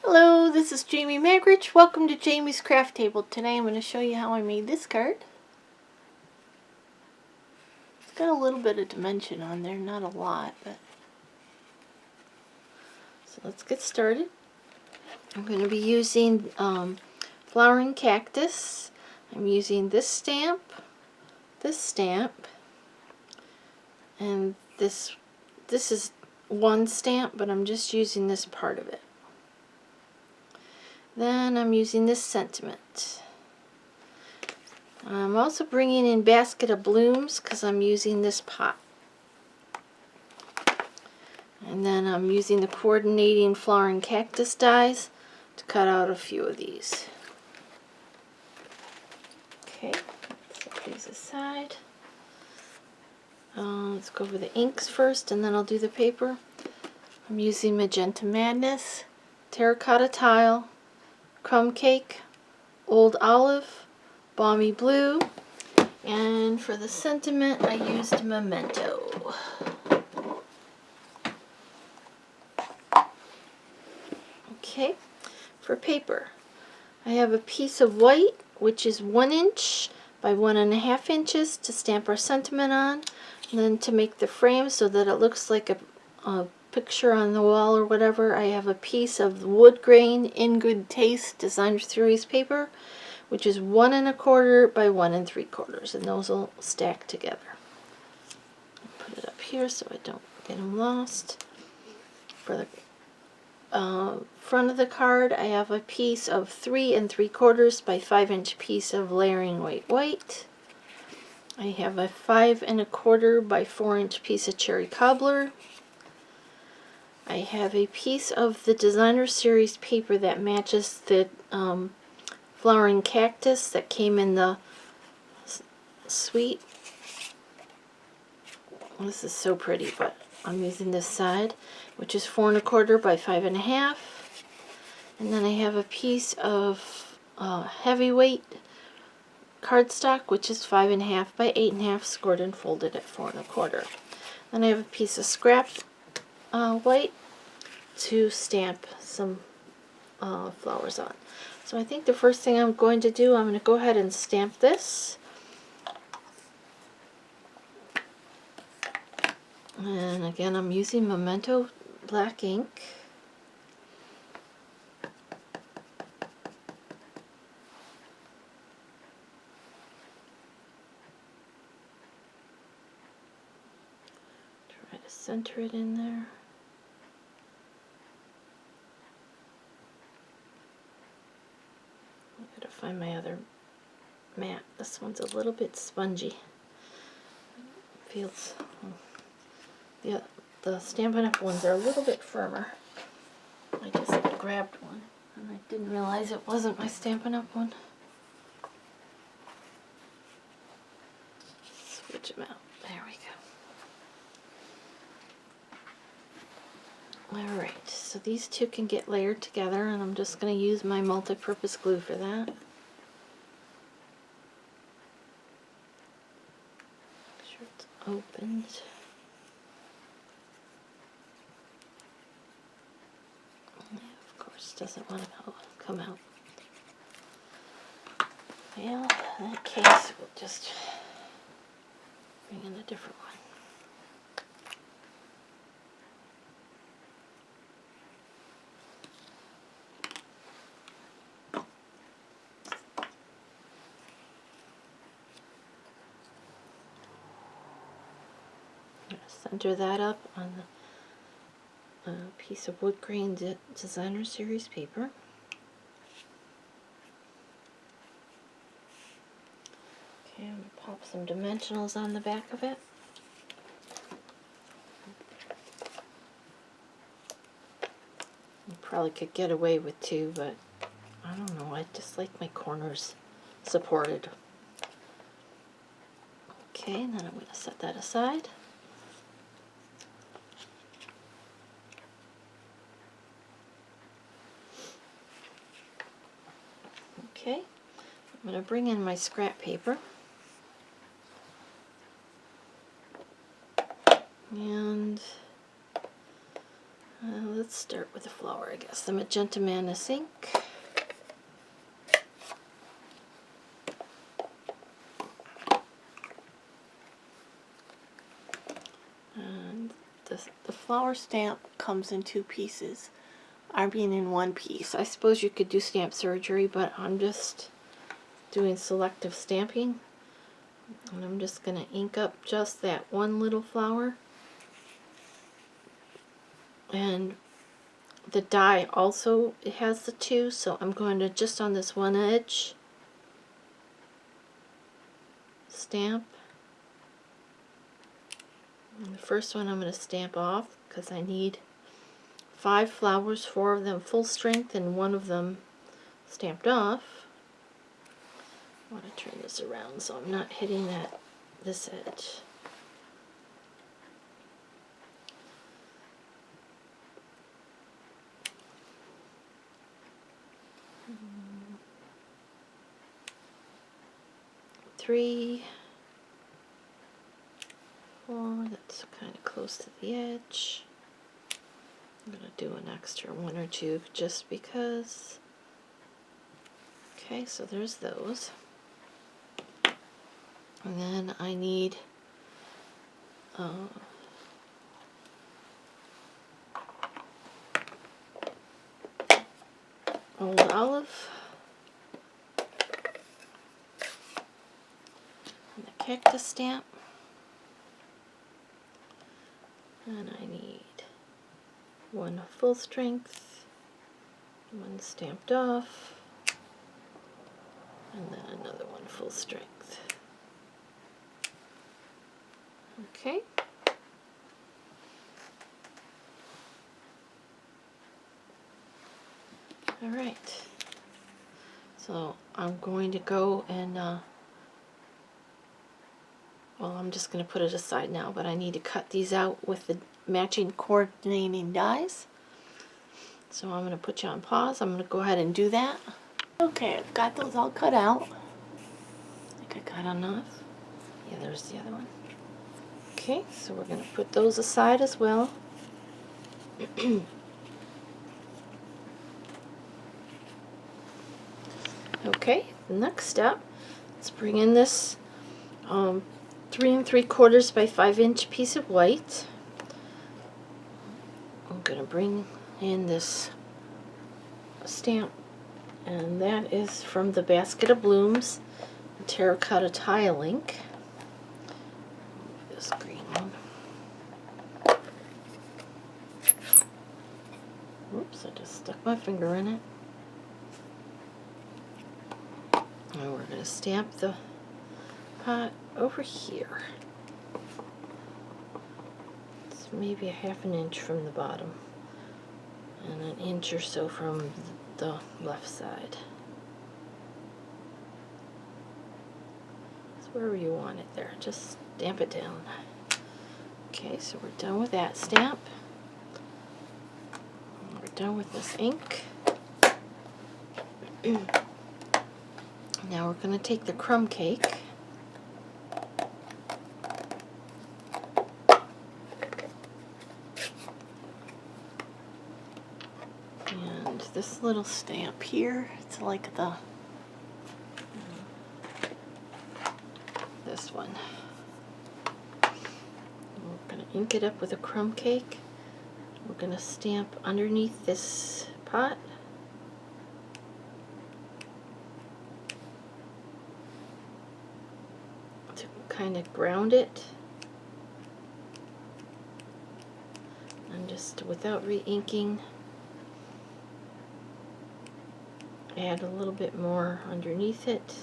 Hello, this is Jamie Magridge. Welcome to Jamie's Craft Table. Today I'm going to show you how I made this card. It's got a little bit of dimension on there, not a lot, but... So let's get started. I'm going to be using flowering cactus. I'm using this stamp, and this is one stamp, but I'm just using this part of it. Then I'm using this sentiment. I'm also bringing in Basket of Blooms because I'm using this pot. And then I'm using the coordinating flowering cactus dies to cut out a few of these. Okay, let's set these aside. Let's go over the inks first and then I'll do the paper. I'm using Magenta Madness, Terracotta Tile, Crumb Cake, Old Olive, Balmy Blue, and for the sentiment I used Memento. Okay, for paper I have a piece of white which is 1 inch by 1.5 inches to stamp our sentiment on, and then to make the frame so that it looks like a picture on the wall or whatever, I have a piece of wood grain In Good Taste Designer Series paper, which is 1 1/4 by 1 3/4, and those will stack together. I'll put it up here so I don't get them lost. For the front of the card, I have a piece of 3 3/4 by 5 inch piece of layering white. I have a 5 1/4 by 4 inch piece of cherry cobbler. I have a piece of the Designer Series paper that matches the flowering cactus that came in the suite. This is so pretty, but I'm using this side, which is 4 1/4 by 5 1/2. And then I have a piece of heavyweight cardstock, which is 5 1/2 by 8 1/2, scored and folded at 4 1/4. Then I have a piece of scrap white to stamp some flowers on. So I think the first thing I'm going to do, I'm going to go ahead and stamp this. And again, I'm using Memento black ink. Try to center it in there. I gotta find my other mat. This one's a little bit spongy. Feels the Stampin' Up! Ones are a little bit firmer. I just grabbed one and I didn't realize it wasn't my Stampin' Up! One. Switch them out. There we go. Alright, so these two can get layered together, and I'm just going to use my multi-purpose glue for that. Make sure it's opened. Of course, doesn't want to come out. Well, in that case, we'll just bring in a different one. Center that up on the piece of wood grain Designer Series paper. Okay, I'm going to pop some dimensionals on the back of it. You probably could get away with 2, but I don't know, I just like my corners supported. Okay, and then I'm going to set that aside. Okay, I'm going to bring in my scrap paper. And Let's start with the flower, I guess. The magenta madness ink. And the flower stamp comes in two pieces. I mean in one piece. I suppose you could do stamp surgery, but I'm just doing selective stamping. And I'm just going to ink up just that one little flower. And the die also, it has the two, so I'm going to just on this one edge stamp. And the first one I'm going to stamp off because I need 5 flowers, 4 of them full strength and 1 of them stamped off. I want to turn this around so I'm not hitting this edge. Three, 4, that's kind of close to the edge. I'm going to do an extra 1 or 2 just because. Okay, so there's those. And then I need old olive and the cactus stamp. And I need 1 full strength, 1 stamped off, and then another 1 full strength. Okay. All right. So I'm going to go and, well, I'm just going to put it aside now, but I need to cut these out with the matching coordinating dies. So I'm going to put you on pause. I'm going to go ahead and do that. Okay, I've got those all cut out. I think I got enough. Yeah, there's the other one. Okay, so we're going to put those aside as well. Okay, the next step, let's bring in this 3 3/4 by 5 inch piece of white. I'm going to bring in this stamp, and that is from the Basket of Blooms terracotta tile ink. This green one. Oops, I just stuck my finger in it. And we're going to stamp the pot over here. It's maybe a 1/2 inch from the bottom and 1 inch or so from the left side. It's wherever you want it there. Just stamp it down. Okay, so we're done with that stamp. We're done with this ink. Now we're going to take the crumb cake and this little stamp here, it's like this one. We're going to ink it up with a crumb cake. We're going to stamp underneath this pot. Kind of ground it, and just without re-inking, add a little bit more underneath it,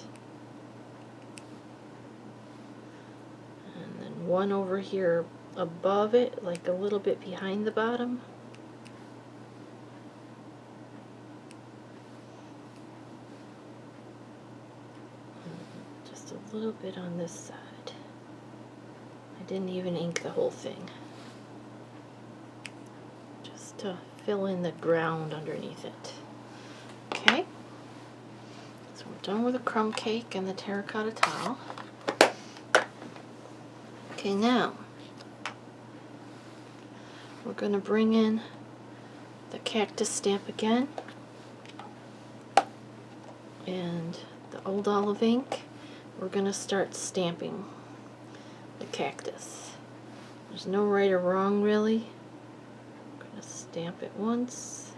and then 1 over here above it, like a little bit behind the bottom. And just a little bit on this side. I didn't even ink the whole thing, just to fill in the ground underneath it. Okay, so we're done with the crumb cake and the terracotta tile. Okay, now we're going to bring in the cactus stamp again, and the old olive ink. We're going to start stamping the cactus. There's no right or wrong really. I'm going to stamp it once.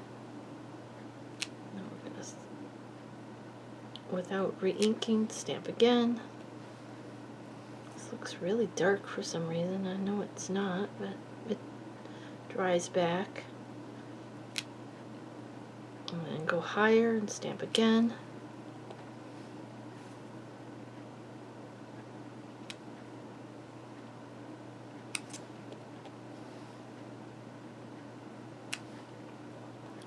Now we're going to, without re-inking, stamp again. This looks really dark for some reason. I know it's not, but it dries back. And then go higher and stamp again.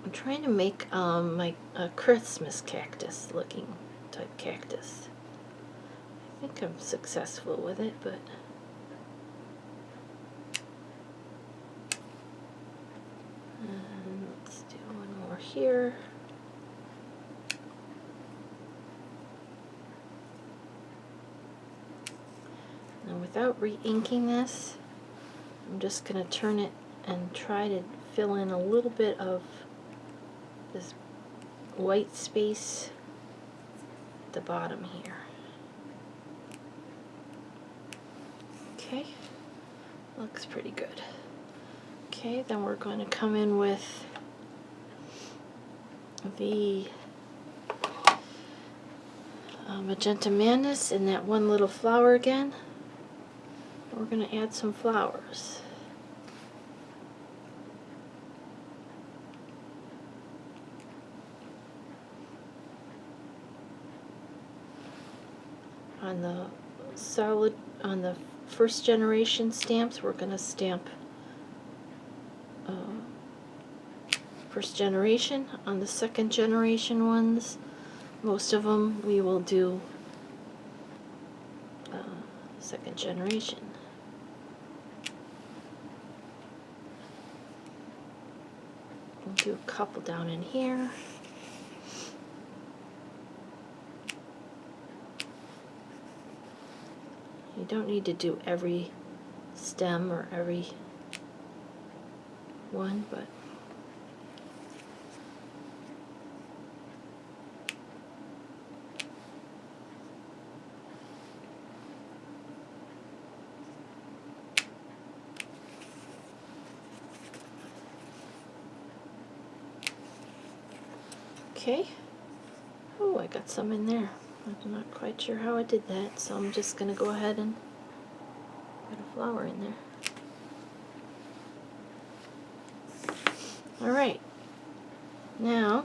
I'm trying to make a Christmas cactus looking type cactus. I think I'm successful with it, but let's do one more here. Now without re-inking this, I'm just going to turn it and try to fill in a little bit of this white space at the bottom here. Okay, looks pretty good. Okay, then we're going to come in with the magenta madness in that one little flower again. We're going to add some flowers. On the solid, on the first generation stamps, we're going to stamp first generation. On the second generation ones, most of them we will do second generation. We'll do a couple down in here. You don't need to do every stem or every one, but okay. Oh, I got some in there. I'm not quite sure how I did that, so I'm just going to go ahead and put a flower in there. Alright, now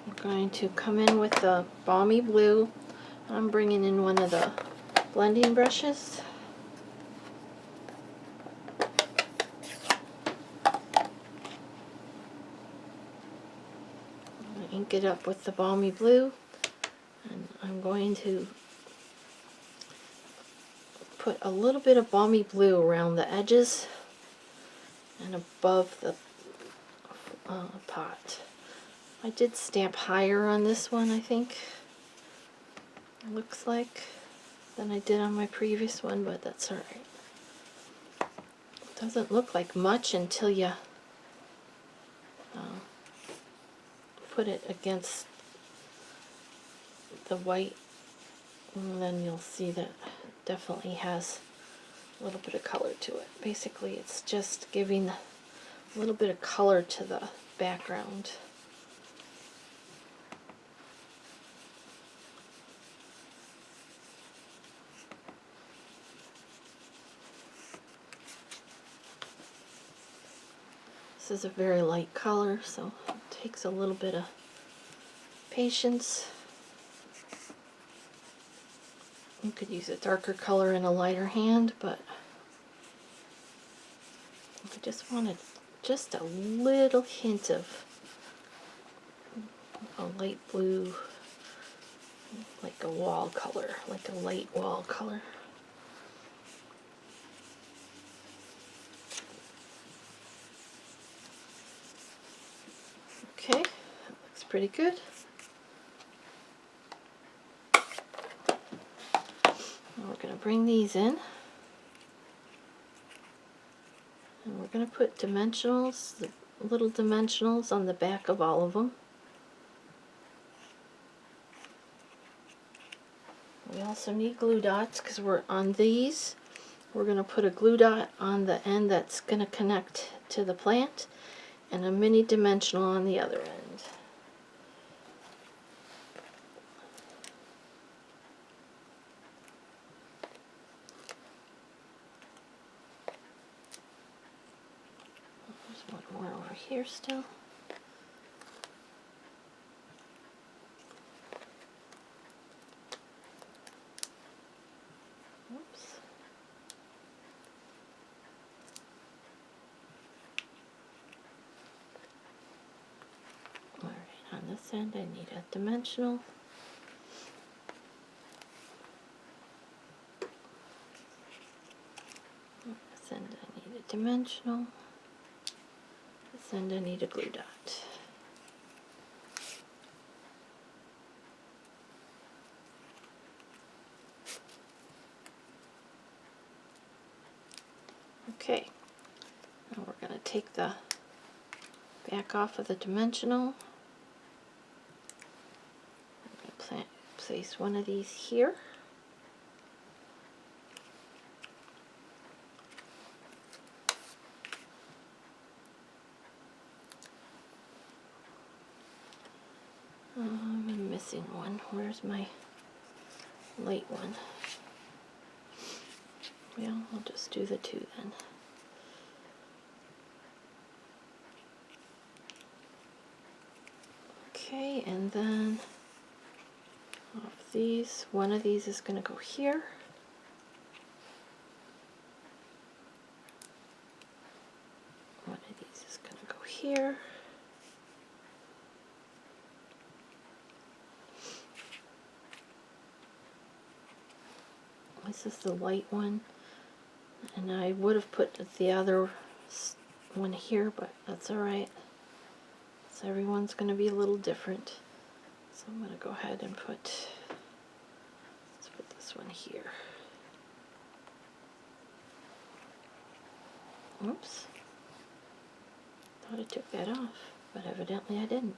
we're going to come in with the balmy blue. I'm bringing in one of the blending brushes. Ink it up with the balmy blue, and I'm going to put a little bit of balmy blue around the edges and above the pot. I did stamp higher on this one, I think, it looks like, than I did on my previous one, but that's alright. It doesn't look like much until you put it against the white, and then you'll see that it definitely has a little bit of color to it. Basically, it's just giving a little bit of color to the background. This is a very light color, so it takes a little bit of patience. You could use a darker color in a lighter hand, but I just wanted just a little hint of a light blue, like a wall color, like a light wall color. Okay, that looks pretty good. Now we're going to bring these in. put dimensionals, the little dimensionals on the back of all of them. We also need glue dots because we're on these. We're going to put a glue dot on the end that's going to connect to the plant and a mini dimensional on the other end. There's one more over here still. Oops. Alright, on this end I need a dimensional. On this end I need a dimensional. This end I need a glue dot. Okay, now we're going to take the back off of the dimensional. I'm going to place one of these here. I'm missing one. Where's my light one? Well, I'll just do the two then. Okay, and then off these, one of these is going to go here. One of these is going to go here. This is the light one, and I would have put the other one here, but that's alright. So everyone's going to be a little different. So I'm going to go ahead and let's put this one here. Oops. Thought I took that off, but evidently I didn't.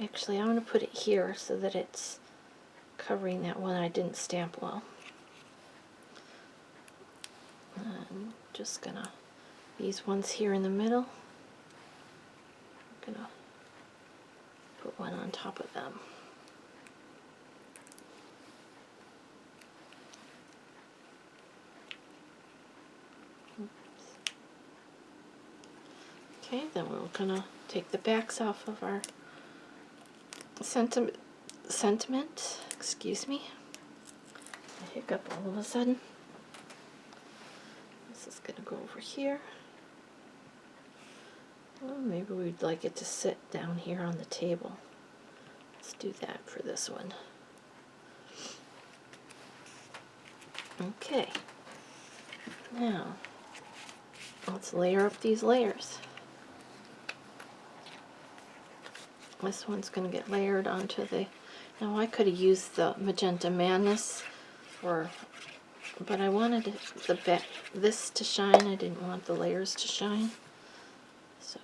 Actually, I'm going to put it here so that it's covering that one I didn't stamp well. I'm just going to, these ones here in the middle, I'm going to put one on top of them. Okay, then we're going to take the backs off of our sentiment, excuse me. I hiccup all of a sudden. This is going to go over here. Well, maybe we'd like it to sit down here on the table. Let's do that for this one. Okay. Now, let's layer up these layers. This one's going to get layered onto the... Now I could have used the Magenta Madness, but I wanted this to shine. I didn't want the layers to shine. So...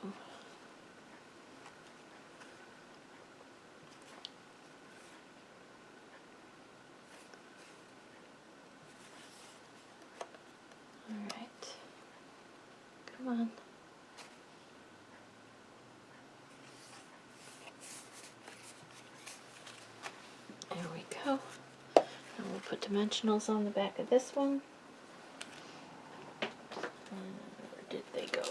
Alright. Come on. There we go. And we'll put dimensionals on the back of this one. And where did they go?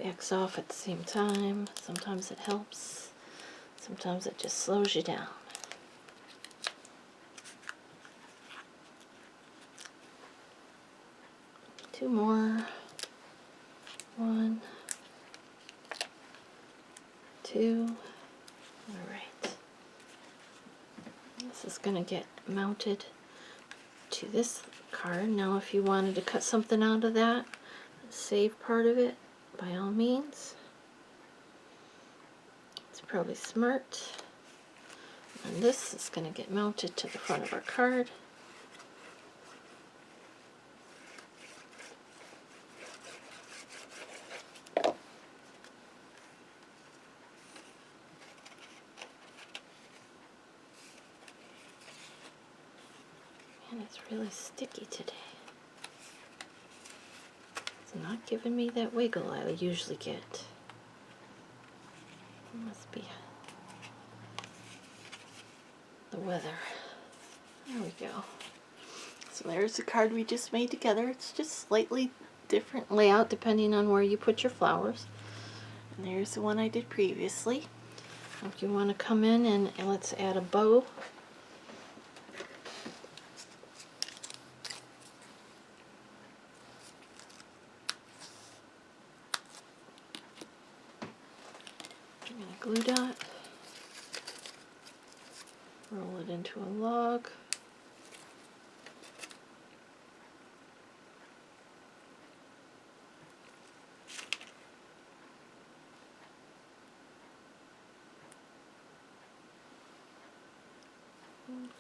Backs off at the same time. Sometimes it helps. Sometimes it just slows you down. Two more. 1, 2. Alright. This is going to get mounted to this card. Now if you wanted to cut something out of that, save part of it, by all means. It's probably smart. And this is going to get mounted to the front of our card. And it's really sticky today. It's not giving me that wiggle I usually get. It must be the weather. There we go. So there's the card we just made together. It's just slightly different layout depending on where you put your flowers. And there's the one I did previously. If you want to come in and let's add a bow. I'm going to glue dot. Roll it into a log.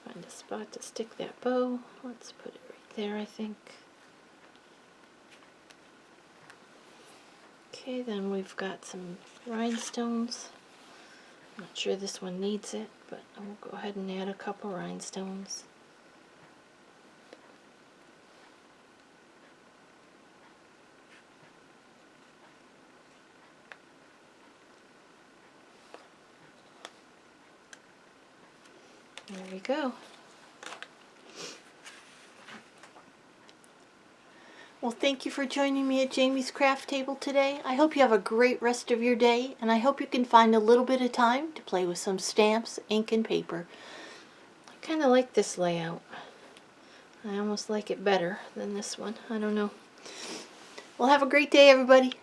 Find a spot to stick that bow. Let's put it right there, I think. Okay, then we've got some rhinestones. I'm not sure this one needs it, but I'll go ahead and add a couple rhinestones. There we go. Well, thank you for joining me at Jamie's Craft Table today. I hope you have a great rest of your day, and I hope you can find a little bit of time to play with some stamps, ink, and paper. I kind of like this layout. I almost like it better than this one. I don't know. Well, have a great day, everybody.